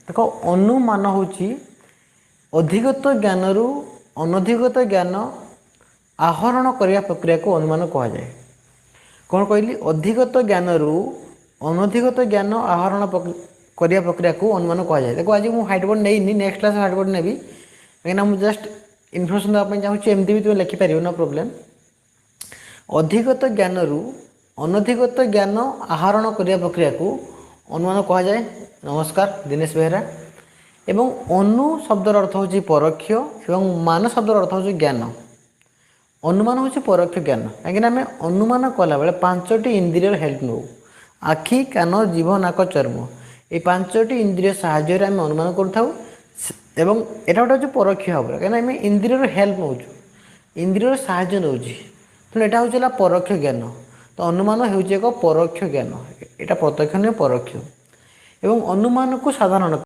देख अनुमान हूँ अधिगत ज्ञान रु अनधिगत ज्ञान आहरण करने प्रक्रिया को अनुमान कह जाए। कौन कहली अधिगत ज्ञान रु अनधिगत ज्ञान आहरण करने प्रक्रिया को अनुमान कह जाए। देखो आज मुझे व्हाइट बोर्ड नहीं नेक्स्ट क्लास व्हाइट बोर्ड नेबी कहीं मुझे जस्ट इनफर्मेशन देवाई चाहूँगी एमती भी तुम लिखिपार नो प्रोब्लेम। अधिगत ज्ञान रु अनधिगत ज्ञान आहरण करने प्रक्रिया को अनुमान कह जाए। नमस्कार दिनेश बेहरा। एवं अनु शब्दर अर्थ हूँ परोक्ष एवं मान शब्दर अर्थ हूँ ज्ञान। अनुमान हूँ परोक्ष ज्ञान कहीं आम अनुमान कला बेले पांचटी इंद्रियर हेल्प नौ आखि कान जीभ नाक चर्म ये पांचटी इंद्रिय साहाय्य आम अनुमान करूँ एवं यहाँ गोटे हूँ परोक्ष भाव कहीं आम इंद्रियर हेल्प नौ इंद्रियर साहाय्य नौ तेणु यहाँ हूँ परोक्ष ज्ञान। तो अनुमान हूँ एक परोक्ष ज्ञान यहाँ प्रत्यक्ष नुहे परोक्ष एवं अनुमान को साधारण